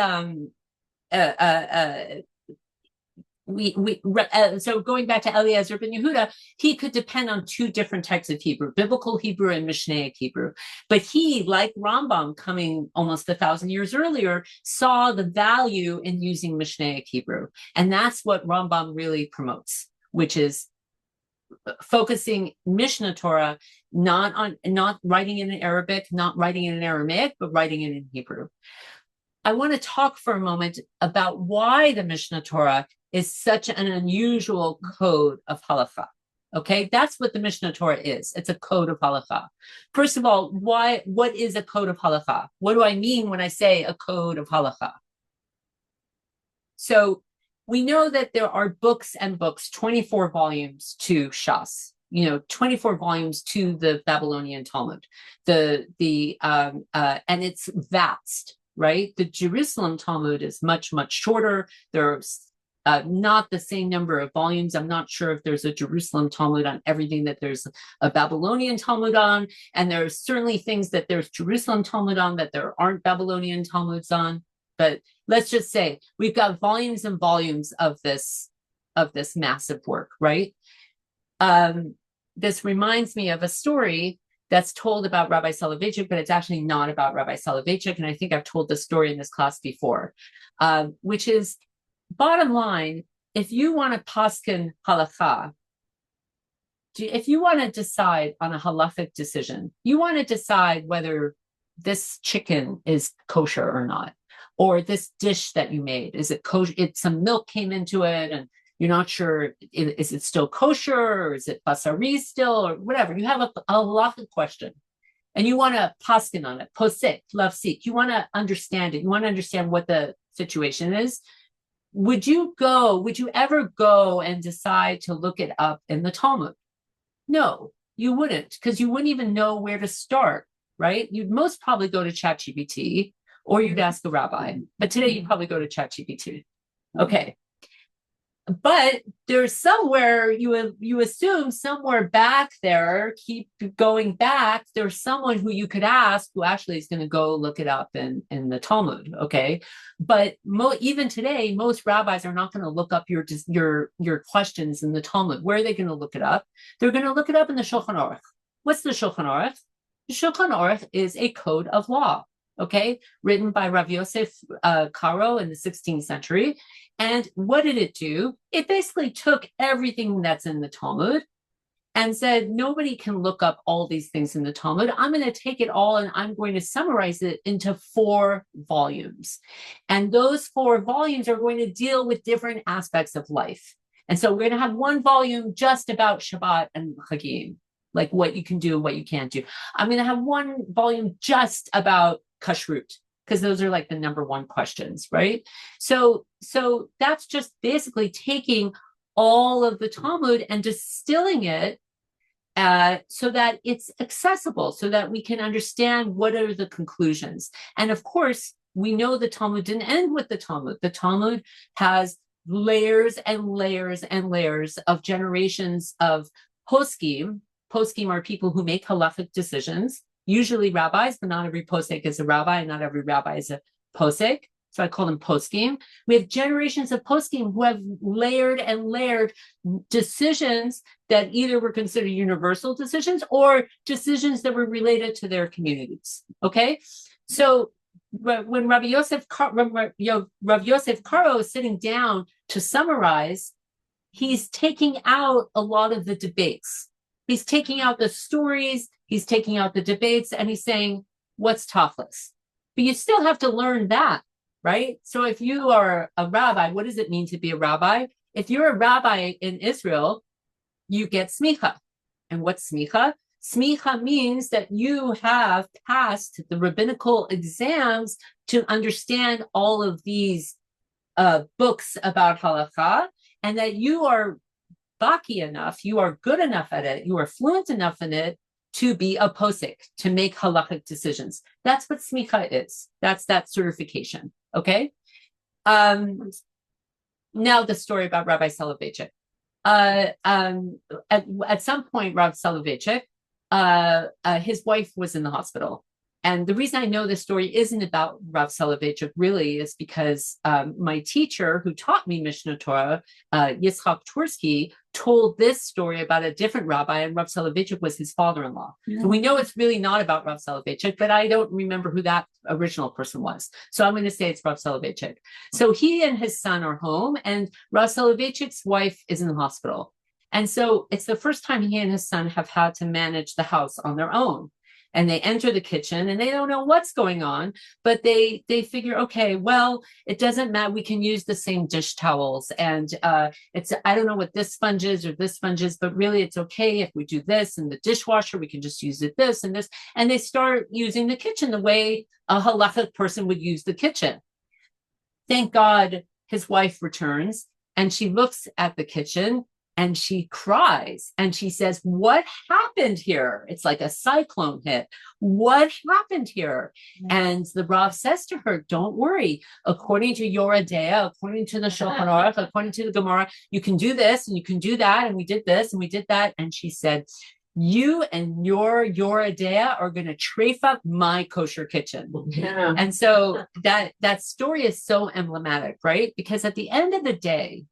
Speaker 1: so going back to Eliezer ben Yehuda, he could depend on two different types of Hebrew, biblical Hebrew and Mishnaic Hebrew. But he, like Rambam, coming almost 1,000 years earlier, saw the value in using Mishnaic Hebrew. And that's what Rambam really promotes, which is focusing Mishnah Torah not writing it in Arabic, not writing it in Aramaic, but writing it in Hebrew. I want to talk for a moment about why the Mishnah Torah is such an unusual code of halakha. Okay, that's what the Mishnah Torah is. It's a code of halakha. First of all, what is a code of halakha? What do I mean when I say a code of halakha? So we know that there are books and books, 24 volumes to Shas, 24 volumes to the Babylonian Talmud. And it's vast, right? The Jerusalem Talmud is much, much shorter. There's not the same number of volumes. I'm not sure if there's a Jerusalem Talmud on everything that there's a Babylonian Talmud on. And there's certainly things that there's Jerusalem Talmud on that there aren't Babylonian Talmuds on. But let's just say we've got volumes and volumes of this massive work, right? This reminds me of a story that's told about Rabbi Soloveitchik, but it's actually not about Rabbi Soloveitchik. And I think I've told this story in this class before, which is, bottom line, if you want to paskin halakha, if you want to decide on a halakhic decision, you want to decide whether this chicken is kosher or not, or this dish that you made, is it kosher? Some milk came into it and you're not sure, is it still kosher, or is it basari still, or whatever. You have a halakhic question and you want to paskin on it, posik, lafsik. You want to understand it. You want to understand what the situation is. Would you ever go and decide to look it up in the Talmud? No, you wouldn't, because you wouldn't even know where to start, right? You'd most probably go to ChatGPT, or you'd ask a rabbi. But today you probably go to ChatGPT. Okay. But there's somewhere, you assume somewhere back there, keep going back, there's someone who you could ask who actually is going to go look it up in the Talmud, okay? But even today, most rabbis are not going to look up your questions in the Talmud. Where are they going to look it up? They're going to look it up in the Shulchan Aruch. What's the Shulchan Aruch? The Shulchan Aruch is a code of law, okay? Written by Rav Yosef Karo in the 16th century. And what did it do? It basically took everything that's in the Talmud and said, nobody can look up all these things in the Talmud. I'm going to take it all and I'm going to summarize it into 4 volumes. And those 4 volumes are going to deal with different aspects of life. And so we're going to have one volume just about Shabbat and Chagim, like what you can do, what you can't do. I'm going to have one volume just about kashrut, because those are like the number 1 questions, right? So that's just basically taking all of the Talmud and distilling it so that it's accessible, so that we can understand what are the conclusions. And of course, we know the Talmud didn't end with the Talmud. The Talmud has layers and layers and layers of generations of poskim. Poskim are people who make halakhic decisions, usually rabbis, but not every posek is a rabbi, and not every rabbi is a posek. So I call them poskim. We have generations of poskim who have layered and layered decisions that either were considered universal decisions or decisions that were related to their communities. Okay, so when Rabbi Yosef Karo is sitting down to summarize, he's taking out a lot of the debates. He's taking out the stories, he's taking out the debates, and he's saying, what's tachlis? But you still have to learn that, right? So if you are a rabbi, what does it mean to be a rabbi? If you're a rabbi in Israel, you get smicha. And what's smicha? Smicha means that you have passed the rabbinical exams to understand all of these books about halakha, and that you are baki enough, you are good enough at it, you are fluent enough in it to be a posik, to make halakhic decisions. That's what smicha is. That's that certification. Okay. Now the story about Rabbi Soloveitchik. At some point, Rav Soloveitchik, his wife was in the hospital. And the reason I know this story isn't about Rav Soloveitchik really is because my teacher who taught me Mishnah Torah, Yitzchak Twersky, told this story about a different rabbi, and Rav Soloveitchik was his father-in-law. Mm-hmm. So we know it's really not about Rav Soloveitchik, but I don't remember who that original person was. So I'm going to say it's Rav Soloveitchik. So he and his son are home, and Rav Soloveitchik's wife is in the hospital. And so it's the first time he and his son have had to manage the house on their own. And they enter the kitchen and they don't know what's going on, but they figure, okay, well, it doesn't matter. We can use the same dish towels, and I don't know what this sponge is or this sponge is, but really it's okay if we do this, and the dishwasher, we can just use it this and this. And they start using the kitchen the way a halakhic person would use the kitchen. Thank God his wife returns and she looks at the kitchen and she cries and she says, what happened here? It's like a cyclone hit. What happened here? And the Rav says to her, don't worry. According to your Adea, according to the Shulchan Aruch, according to the Gemara, you can do this and you can do that. And we did this and we did that. And she said, you and your Adea are going to trafe up my kosher kitchen. Yeah. And so that story is so emblematic, right? Because at the end of the day,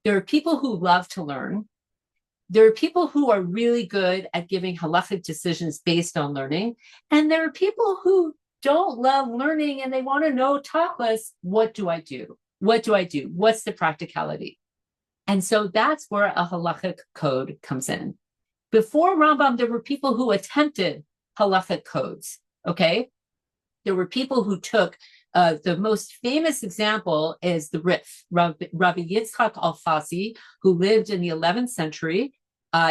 Speaker 1: there are people who love to learn. There are people who are really good at giving halakhic decisions based on learning. And there are people who don't love learning and they want to know tachlis, what do I do? What do I do? What's the practicality? And so that's where a halakhic code comes in. Before Rambam, there were people who attempted halakhic codes, okay? There were people who took the most famous example is the Rif, Rabbi Yitzchak Alfasi, who lived in the 11th century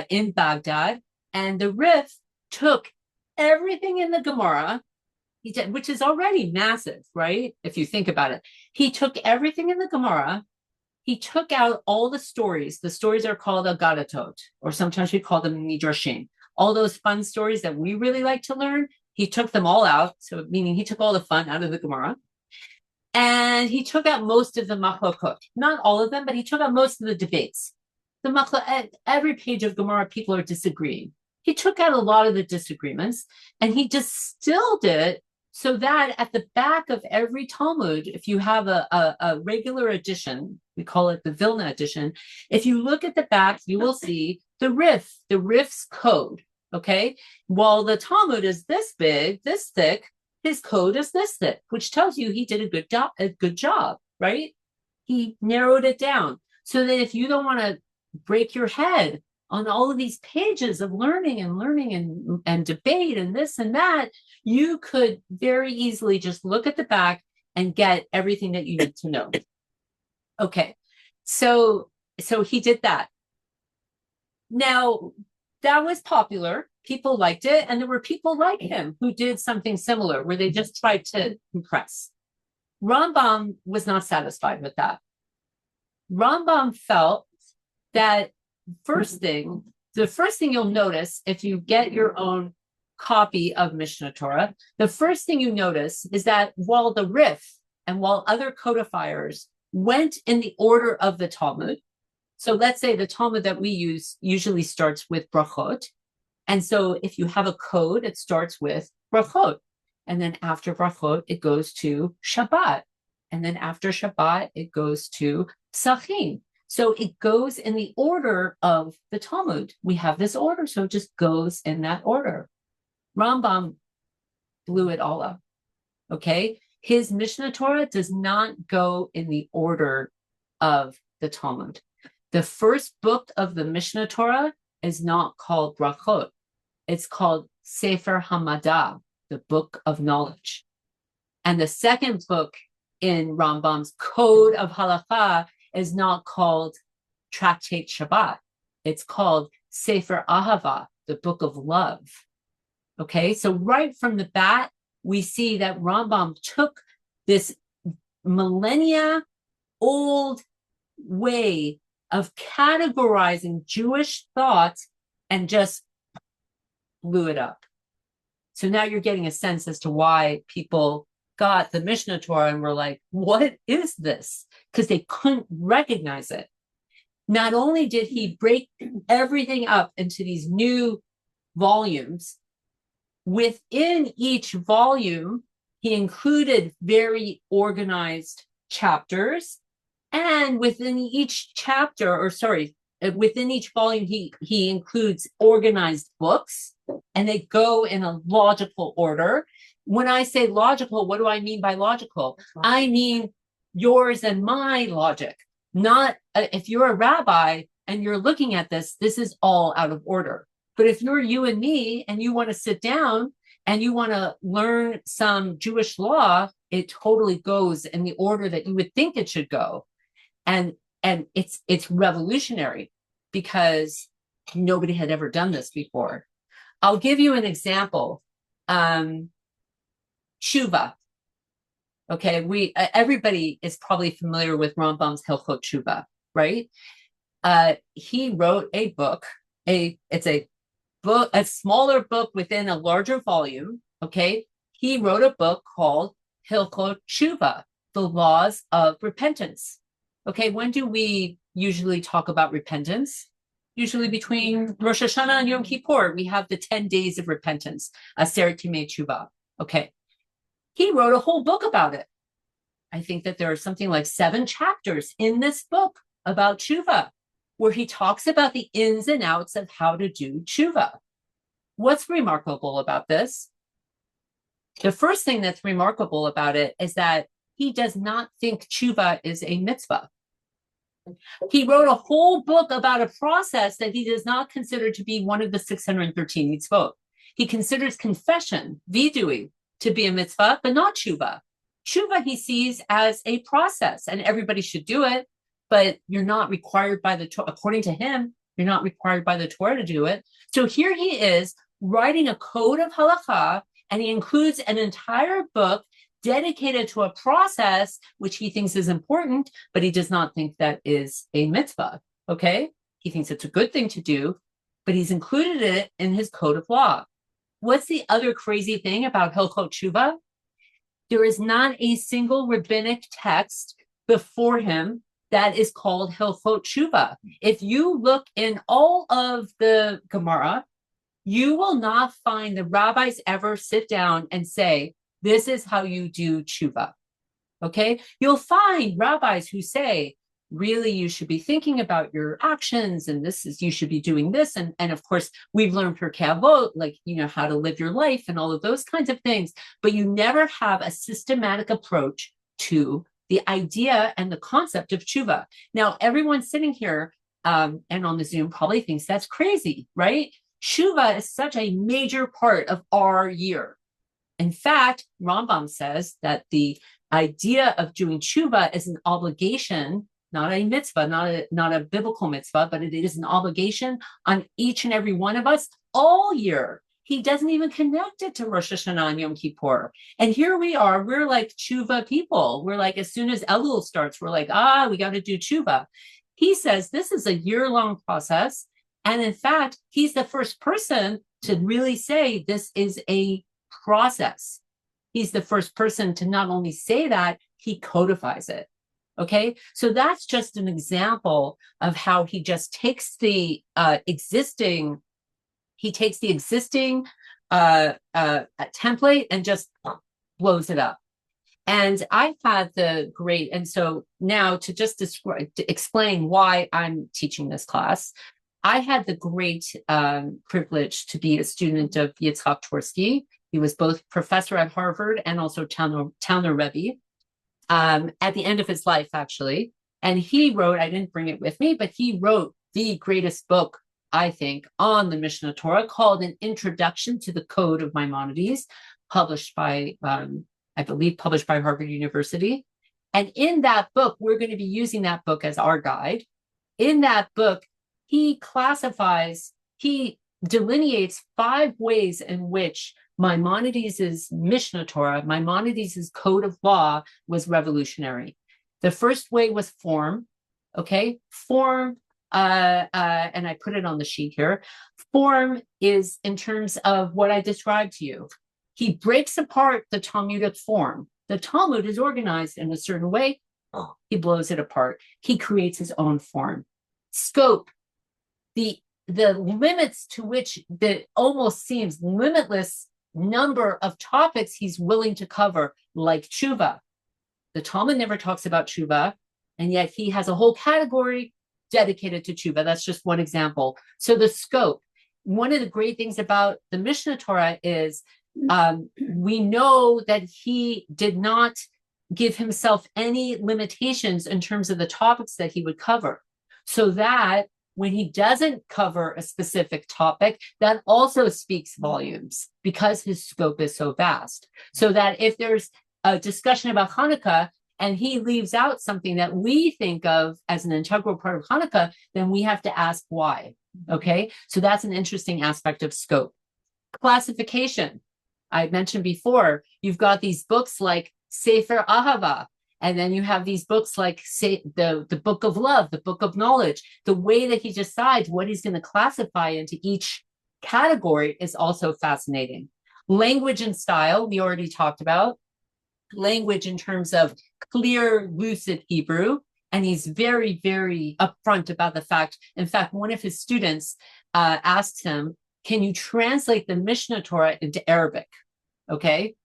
Speaker 1: in Baghdad. And the Rif took everything in the Gemara, which is already massive, right? If you think about it. He took everything in the Gemara. He took out all the stories. The stories are called Agadatot, or sometimes we call them Midrashim. All those fun stories that we really like to learn, he took them all out. So meaning he took all the fun out of the Gemara. And he took out most of the machlokot, not all of them, but he took out most of the debates. Every page of Gemara, people are disagreeing. He took out a lot of the disagreements and he distilled it so that at the back of every Talmud, if you have a regular edition, we call it the Vilna edition, if you look at the back, you will see the Rif's code, okay? While the Talmud is this big, this thick, his code is this thick, which tells you he did a good job, right? He narrowed it down so that if you don't want to break your head on all of these pages of learning and debate and this and that, you could very easily just look at the back and get everything that you need to know. Okay, so he did that. Now, that was popular. People liked it. And there were people like him who did something similar where they just tried to compress. Rambam was not satisfied with that. Rambam felt that the first thing you'll notice if you get your own copy of Mishnah Torah, the first thing you notice is that while the Rif and while other codifiers went in the order of the Talmud, so let's say the Talmud that we use usually starts with brachot. And so if you have a code, it starts with brachot. And then after brachot, it goes to Shabbat. And then after Shabbat, it goes to Psachim. So it goes in the order of the Talmud. We have this order, so it just goes in that order. Rambam blew it all up, okay? His Mishnah Torah does not go in the order of the Talmud. The first book of the Mishnah Torah is not called Brachot. It's called Sefer Hamadah, the book of knowledge. And the second book in Rambam's Code of Halakha is not called Tractate Shabbat. It's called Sefer Ahava, the book of love. Okay, so right from the bat, we see that Rambam took this millennia old way of categorizing Jewish thought and just blew it up. So now you're getting a sense as to why people got the Mishnah Torah and were like, what is this? Because they couldn't recognize it. Not only did he break everything up into these new volumes, within each volume, he included very organized chapters. And within each within each volume, he includes organized books, and they go in a logical order. When I say logical, what do I mean by logical? I mean yours and my logic. Not if you're a rabbi and you're looking at this is all out of order. But if you're you and me and you want to sit down and you want to learn some Jewish law, it totally goes in the order that you would think it should go. And it's revolutionary because nobody had ever done this before. I'll give you an example. Tshuva. Okay, everybody is probably familiar with Rambam's Hilchot Tshuva, right? He wrote a book. It's a smaller book within a larger volume. Okay, he wrote a book called Hilchot Tshuva, the laws of repentance. Okay, when do we usually talk about repentance? Usually between Rosh Hashanah and Yom Kippur, we have the 10 days of repentance, Aseret Yemei Tshuva. Okay, he wrote a whole book about it. I think that there are something like 7 chapters in this book about tshuva, where he talks about the ins and outs of how to do tshuva. What's remarkable about this? The first thing that's remarkable about it is that he does not think tshuva is a mitzvah. He wrote a whole book about a process that he does not consider to be one of the 613 mitzvot. He considers confession, vidui, to be a mitzvah, but not tshuva. Tshuva he sees as a process, and everybody should do it, but you're not required by the Torah. According to him, you're not required by the Torah to do it. So here he is writing a code of halakha, and he includes an entire book dedicated to a process which he thinks is important, but he does not think that is a mitzvah. Okay? He thinks it's a good thing to do, but he's included it in his code of law. What's the other crazy thing about Hilchot Tshuva? There is not a single rabbinic text before him that is called Hilchot Tshuva. If you look in all of the Gemara, you will not find the rabbis ever sit down and say, this is how you do tshuva. Okay? You'll find rabbis who say, really, you should be thinking about your actions, and you should be doing this. And of course, we've learned Pirkei Avot, like, how to live your life and all of those kinds of things. But you never have a systematic approach to the idea and the concept of tshuva. Now, everyone sitting here and on the Zoom probably thinks that's crazy, right? Tshuva is such a major part of our year. In fact, Rambam says that the idea of doing tshuva is an obligation, not a mitzvah, not a biblical mitzvah, but it is an obligation on each and every one of us all year. He doesn't even connect it to Rosh Hashanah and Yom Kippur. And here we are, we're like tshuva people. We're like, as soon as Elul starts, we're like, we got to do tshuva. He says this is a year-long process. And in fact, he's the first person to really say this is a process. He's the first person to not only say that, he codifies it. Okay, so that's just an example of how he just takes the existing template and just blows it up. And I've had and so now to just explain why I'm teaching this class, I had the great privilege to be a student of Yitzhak Tversky. He was both professor at Harvard and also Towner Rebbe at the end of his life, actually. And he wrote, I didn't bring it with me, but he wrote the greatest book, I think, on the Mishnah Torah called An Introduction to the Code of Maimonides, published by, I believe, published by Harvard University. And in that book, we're going to be using that book as our guide. In that book, he delineates 5 ways in which Maimonides' Mishnah Torah, Maimonides' code of law, was revolutionary. The first way was form, okay? Form, and I put it on the sheet here. Form is in terms of what I described to you. He breaks apart the Talmudic form. The Talmud is organized in a certain way. He blows it apart. He creates his own form. Scope, the limits to which the almost seems limitless number of topics he's willing to cover, like tshuva. The Talmud never talks about tshuva, and yet he has a whole category dedicated to tshuva. That's just one example. So the scope. One of the great things about the Mishnah Torah is we know that he did not give himself any limitations in terms of the topics that he would cover. So that when he doesn't cover a specific topic, that also speaks volumes because his scope is so vast. So that if there's a discussion about Hanukkah and he leaves out something that we think of as an integral part of Hanukkah, then we have to ask why. Okay, so that's an interesting aspect of scope. Classification. I mentioned before, you've got these books like Sefer Ahava, and then you have these books like the Book of Love, the Book of Knowledge. The way that he decides what he's going to classify into each category is also fascinating. Language and style, we already talked about. Language in terms of clear, lucid Hebrew. And he's very, very upfront about the fact. In fact, one of his students asked him, can you translate the Mishnah Torah into Arabic? Okay.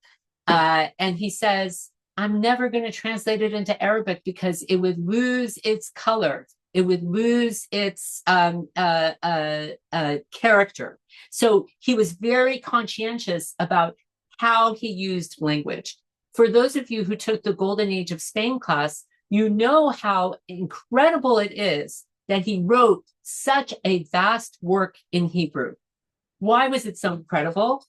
Speaker 1: And he says, I'm never going to translate it into Arabic because it would lose its color. It would lose its character. So he was very conscientious about how he used language. For those of you who took the Golden Age of Spain class, you know how incredible it is that he wrote such a vast work in Hebrew. Why was it so incredible?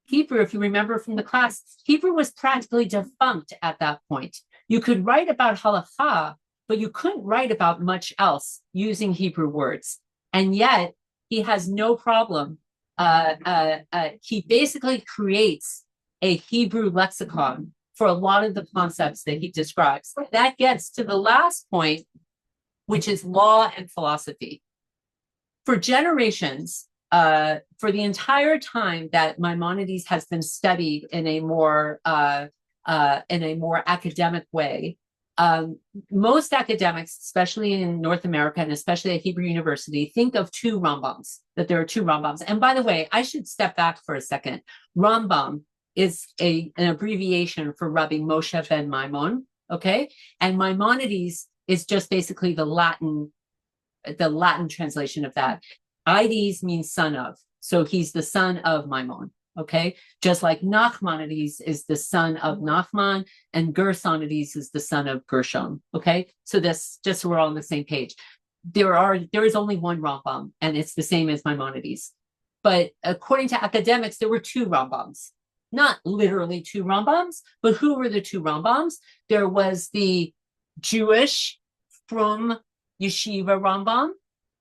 Speaker 1: Hebrew, if you remember from the class, Hebrew was practically defunct at that point. You could write about halakha, but you couldn't write about much else using Hebrew words. And yet, he has no problem. He basically creates a Hebrew lexicon for a lot of the concepts that he describes. That gets to the last point, which is law and philosophy. For generations, for the entire time that Maimonides has been studied in a more academic way, most academics, especially in North America and especially at Hebrew University, think of 2 Rambams, that there are 2 Rambams. And by the way, I should step back for a second. Rambam is an abbreviation for Rabbi Moshe ben Maimon, okay? And Maimonides is just basically the Latin translation of that. Ides means son of, so he's the son of Maimon, okay? Just like Nachmanides is the son of Nachman, and Gersonides is the son of Gershon, okay? So this, just so we're all on the same page. There is only one Rambam, and it's the same as Maimonides. But according to academics, there were 2 Rambams. Not literally 2 Rambams, but who were the 2 Rambams? There was the Jewish from Yeshiva Rambam,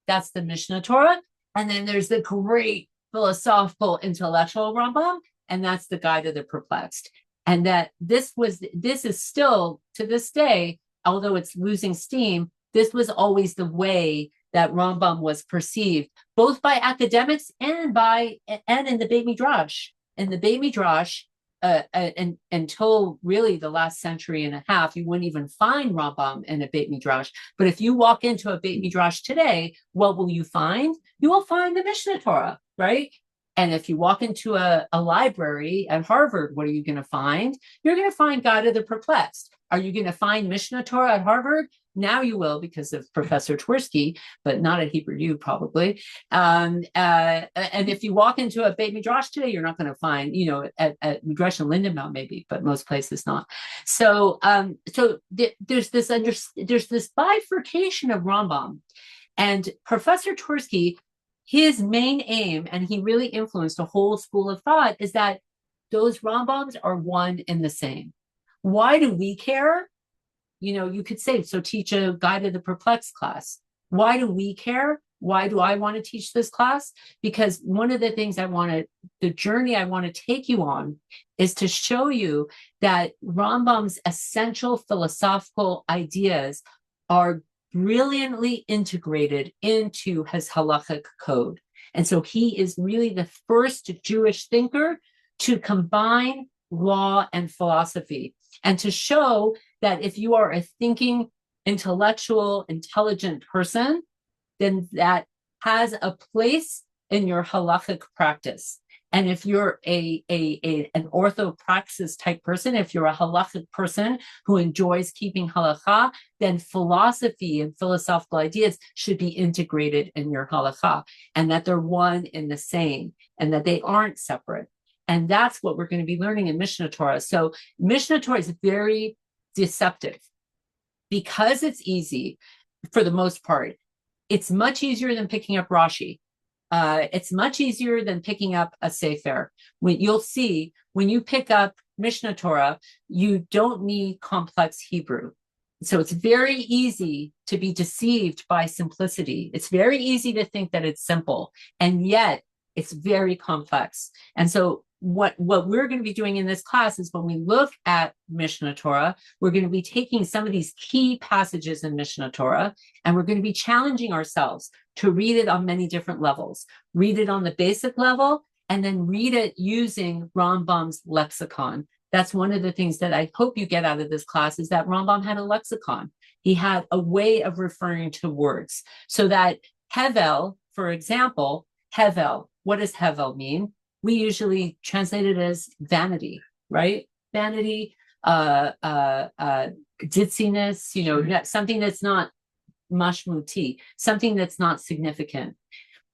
Speaker 1: that's the Mishnah Torah, and then there's the great philosophical intellectual Rambam, and that's the Guide of the Perplexed. And that this is still, to this day, although it's losing steam, this was always the way that Rambam was perceived, both by academics and in the Beit Midrash. In the Beit Midrash, and until really the last century and a half, you wouldn't even find Rambam in a Beit Midrash. But if you walk into a Beit Midrash today, what will you find? You will find the Mishnah Torah, right? And if you walk into a library at Harvard, what are you going to find? You're going to find Guide of the Perplexed. Are you going to find Mishnah Torah at Harvard? Now you will, because of Professor Twersky, but not at Hebrew U probably. And if you walk into a Beit Midrash today, you're not going to find, at Midrash and Lindenbaum maybe, but most places not. So, there's this bifurcation of Rambam, and Professor Twersky, his main aim, and he really influenced a whole school of thought, is that those Rambams are one and the same. Why do we care? You could say, so teach a Guide to the Perplexed class. Why do we care? Why do I want to teach this class? Because one of the things the journey I want to take you on is to show you that Rambam's essential philosophical ideas are brilliantly integrated into his halakhic code. And so he is really the first Jewish thinker to combine law and philosophy, and to show that if you are a thinking, intellectual, intelligent person, then that has a place in your halakhic practice. And if you're an orthopraxis type person, if you're a halakhic person who enjoys keeping halakha, then philosophy and philosophical ideas should be integrated in your halakha, and that they're one and the same, and that they aren't separate. And that's what we're going to be learning in Mishnah Torah. So Mishnah Torah is very deceptive because it's easy for the most part. It's much easier than picking up Rashi. It's much easier than picking up a Sefer. You'll see when you pick up Mishnah Torah, you don't need complex Hebrew. So it's very easy to be deceived by simplicity. It's very easy to think that it's simple, and yet it's very complex. And so what we're going to be doing in this class is, when we look at Mishnah Torah, we're going to be taking some of these key passages in Mishnah Torah, and we're going to be challenging ourselves to read it on many different levels. Read it on the basic level, and then read it using Rambam's lexicon. That's one of the things that I hope you get out of this class, is that Rambam had a lexicon. He had a way of referring to words. So that Hevel, for example, Hevel, what does Hevel mean? We usually translate it as vanity, right? Vanity, ditziness, something that's not mashmuti, something that's not significant.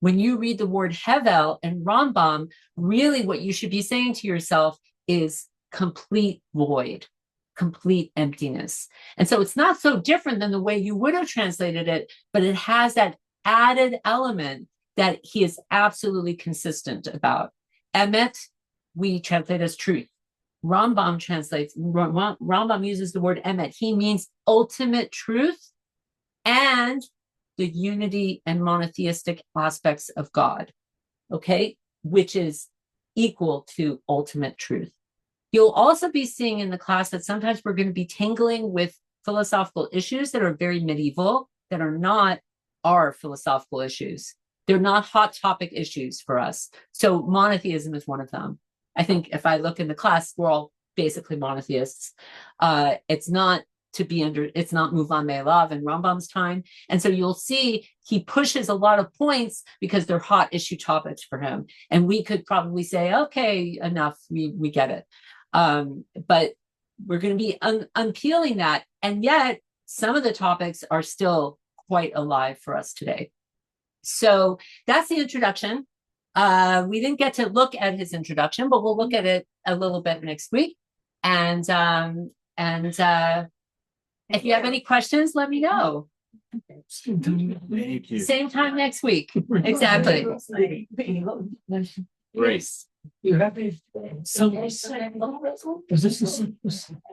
Speaker 1: When you read the word Hevel and Rambam, really what you should be saying to yourself is complete void, complete emptiness. And so it's not so different than the way you would have translated it, but it has that added element that he is absolutely consistent about. Emet, we translate as truth. Rambam uses the word emet. He means ultimate truth and the unity and monotheistic aspects of God, okay, which is equal to ultimate truth. You'll also be seeing in the class that sometimes we're going to be tangling with philosophical issues that are very medieval, that are not our philosophical issues. They're not hot topic issues for us. So monotheism is one of them. I think if I look in the class, we're all basically monotheists. It's not Muvan Me'elav in Rambam's time. And so you'll see he pushes a lot of points because they're hot issue topics for him. And we could probably say, okay, enough, we get it. But we're going to be unpeeling that. And yet some of the topics are still quite alive for us today. So that's the introduction. We didn't get to look at his introduction, but we'll look at it a little bit next week. And if you have any questions, let me know.
Speaker 5: Thank you.
Speaker 1: Same time next week. Exactly.
Speaker 5: Great.
Speaker 6: You happy? So, is this